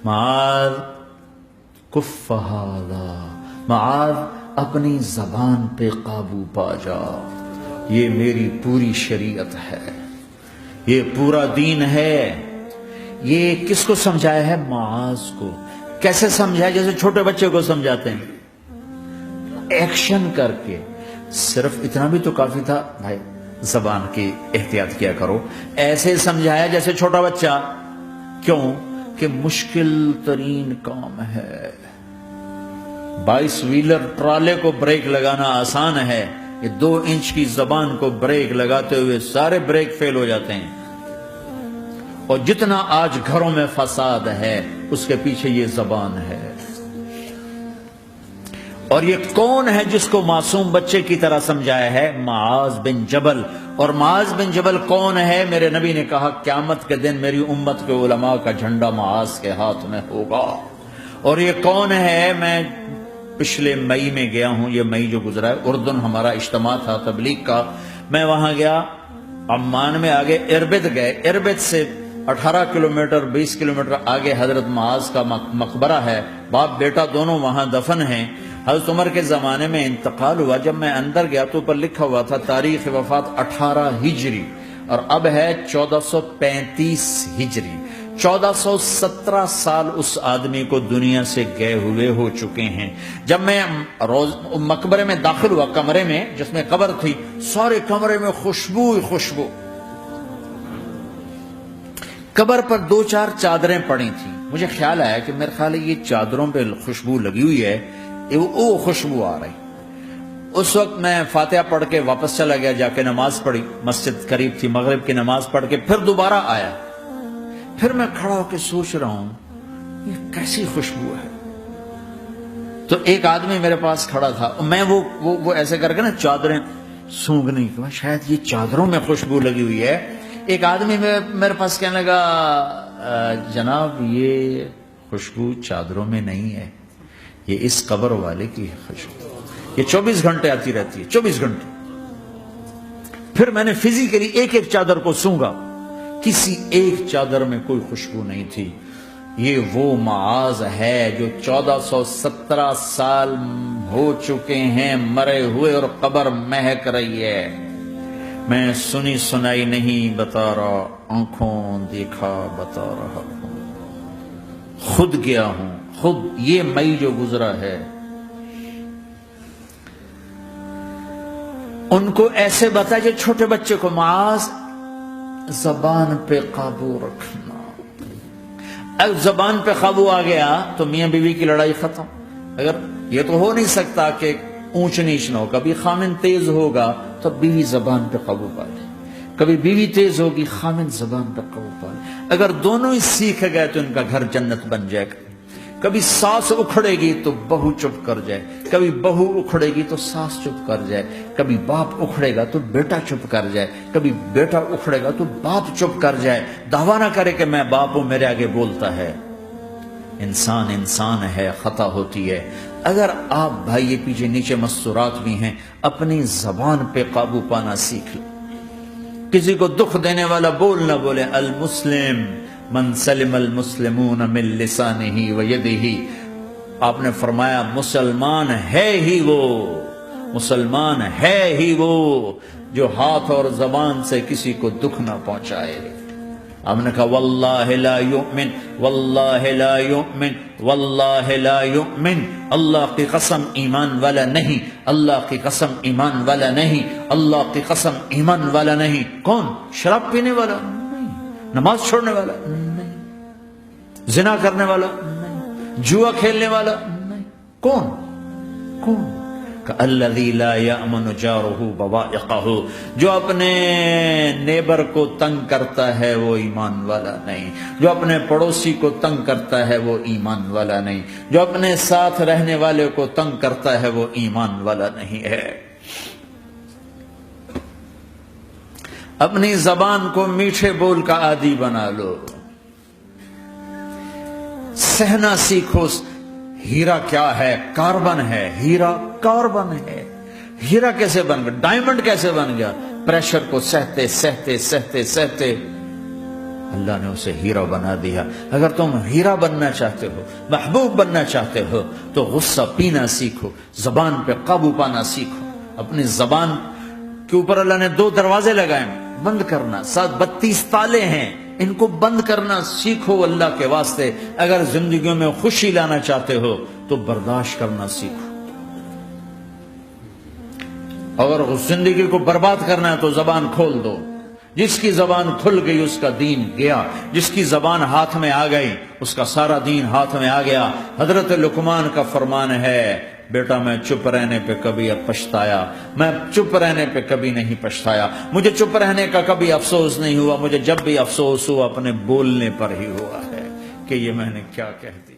معاذ کف ھذا، معاذ اپنی زبان پہ قابو پا جا، یہ میری پوری شریعت ہے، یہ پورا دین ہے۔ یہ کس کو سمجھایا ہے؟ معاذ کو۔ کیسے سمجھایا؟ جیسے چھوٹے بچے کو سمجھاتے ہیں، ایکشن کر کے۔ صرف اتنا بھی تو کافی تھا، بھائی زبان کی احتیاط کیا کرو، ایسے سمجھایا جیسے چھوٹا بچہ۔ کیوں؟ کہ مشکل ترین کام ہے۔ 22 ویلر ٹرالے کو بریک لگانا آسان ہے، یہ 2 انچ کی زبان کو بریک لگاتے ہوئے سارے بریک فیل ہو جاتے ہیں۔ اور جتنا آج گھروں میں فساد ہے اس کے پیچھے یہ زبان ہے۔ اور یہ کون ہے جس کو معصوم بچے کی طرح سمجھایا ہے؟ معاذ بن جبل۔ اور معاذ بن جبل کون ہے؟ میرے نبی نے کہا قیامت کے دن میری امت کے علماء کا جھنڈا معاذ کے ہاتھ میں ہوگا۔ اور یہ کون ہے؟ میں پچھلے مئی میں گیا ہوں، یہ مئی جو گزرا ہے، اردن ہمارا اجتماع تھا تبلیغ کا، میں وہاں گیا، عمان میں آگے اربد گئے، اربد سے 18 کلومیٹر 20 کلومیٹر آگے حضرت معاذ کا مقبرہ ہے، باپ بیٹا دونوں وہاں دفن ہیں۔ حضرت عمر کے زمانے میں انتقال ہوا، جب میں اندر گیا تو اوپر لکھا ہوا تھا تاریخ وفات 18 ہجری، اور اب ہے 1435 ہجری۔ 1417 سال اس آدمی کو دنیا سے گئے ہوئے ہو چکے ہیں۔ جب میں مقبرے میں داخل ہوا، کمرے میں جس میں قبر تھی، سارے کمرے میں خوشبو ہی خوشبو۔ قبر پر 2-4 چادریں پڑی تھیں، مجھے خیال آیا کہ میرے خیال ہے یہ چادروں پہ خوشبو لگی ہوئی ہے، وہ خوشبو آ رہی۔ اس وقت میں فاتحہ پڑھ کے واپس چلا گیا، جا کے نماز پڑھی، مسجد قریب تھی، مغرب کی نماز پڑھ کے پھر دوبارہ آیا، پھر میں کھڑا ہو کے سوچ رہا ہوں یہ کیسی خوشبو ہے۔ تو ایک آدمی میرے پاس کھڑا تھا، میں وہ ایسے کر کے نا چادریں سونگنے کی، شاید یہ چادروں میں خوشبو لگی ہوئی ہے۔ ایک آدمی میرے پاس کہنے لگا جناب یہ خوشبو چادروں میں نہیں ہے، یہ اس قبر والے کی خوشبو، یہ 24 گھنٹے آتی رہتی ہے، 24 گھنٹے۔ پھر میں نے فزیکلی ایک ایک چادر کو سونگا، کسی ایک چادر میں کوئی خوشبو نہیں تھی۔ یہ وہ معاذ ہے جو 1417 سال ہو چکے ہیں مرے ہوئے اور قبر مہک رہی ہے۔ میں سنی سنائی نہیں بتا رہا، آنکھوں دیکھا بتا رہا ہوں، خود گیا ہوں، خود یہ مئی جو گزرا ہے۔ ان کو ایسے بتا جو چھوٹے بچے کو، معاذ زبان پہ قابو رکھنا۔ اب زبان پہ قابو آ گیا تو میاں بیوی کی لڑائی ختم۔ اگر یہ تو ہو نہیں سکتا کہ اونچ نیچ نہ ہو، کبھی خامن تیز ہوگا تو بیوی زبان پہ قابو پا لے، کبھی بیوی تیز ہوگی خامن زبان پہ قابو پا لے۔ اگر دونوں ہی سیکھ گئے تو ان کا گھر جنت بن جائے گا۔ کبھی ساس اکھڑے گی تو بہو چپ کر جائے، کبھی بہو اکھڑے گی تو ساس چپ کر جائے، کبھی باپ اکھڑے گا تو بیٹا چپ کر جائے، کبھی بیٹا اکھڑے گا تو باپ چپ کر جائے۔ دعویٰ نہ کرے کہ میں باپ ہوں، میرے آگے بولتا ہے۔ انسان انسان ہے، خطا ہوتی ہے۔ اگر آپ بھائی یہ پیچھے نیچے مستورات بھی ہیں، اپنی زبان پہ قابو پانا سیکھ لیں۔ کسی کو دکھ دینے والا بول نہ بولے۔ المسلم من سلم المسلمون من لسانہ و یدہ، آپ نے فرمایا مسلمان ہے ہی وہ، مسلمان ہے ہی وہ جو ہاتھ اور زبان سے کسی کو دکھ نہ پہنچائے۔ آپ نے کہا واللہ لا یؤمن، واللہ لا یؤمن، واللہ لا یؤمن، اللہ کی قسم ایمان والا نہیں، اللہ کی قسم ایمان والا نہیں، اللہ کی قسم ایمان والا نہیں۔ کون؟ شراب پینے والا نہیں، نماز چھوڑنے والا نہیں، زنا کرنے والا نہیں، جوا کھیلنے والا نہیں۔ کون؟ کون؟ الذی لا یأمن جارہ بوائقہ، جو اپنے نیبر کو تنگ کرتا ہے وہ ایمان والا نہیں، جو اپنے پڑوسی کو تنگ کرتا ہے وہ ایمان والا نہیں، جو اپنے ساتھ رہنے والے کو تنگ کرتا ہے وہ ایمان والا نہیں ہے۔ اپنی زبان کو میٹھے بول کا عادی بنا لو، سہنا سیکھو۔ ہیرا کیا ہے؟ کاربن ہے، ہیرا کاربن ہے۔ ہیرا کیسے بن گیا؟ ڈائمنڈ کیسے بن گیا؟ پریشر کو سہتے سہتے سہتے سہتے اللہ نے اسے ہیرا بنا دیا۔ اگر تم ہیرا بننا چاہتے ہو، محبوب بننا چاہتے ہو، تو غصہ پینا سیکھو، زبان پہ قابو پانا سیکھو۔ اپنی زبان کے اوپر اللہ نے 2 دروازے لگائے، بند کرنا، 32 تالے ہیں، ان کو بند کرنا سیکھو اللہ کے واسطے۔ اگر زندگیوں میں خوشی لانا چاہتے ہو تو برداشت کرنا سیکھو، اگر زندگی کو برباد کرنا ہے تو زبان کھول دو۔ جس کی زبان کھل گئی اس کا دین گیا، جس کی زبان ہاتھ میں آ گئی اس کا سارا دین ہاتھ میں آ گیا۔ حضرت لقمان کا فرمان ہے، بیٹا میں چپ رہنے پہ کبھی پچھتایا، میں چپ رہنے پہ کبھی نہیں پچھتایا، مجھے چپ رہنے کا کبھی افسوس نہیں ہوا، مجھے جب بھی افسوس ہوا اپنے بولنے پر ہی ہوا ہے کہ یہ میں نے کیا کہہ دیا۔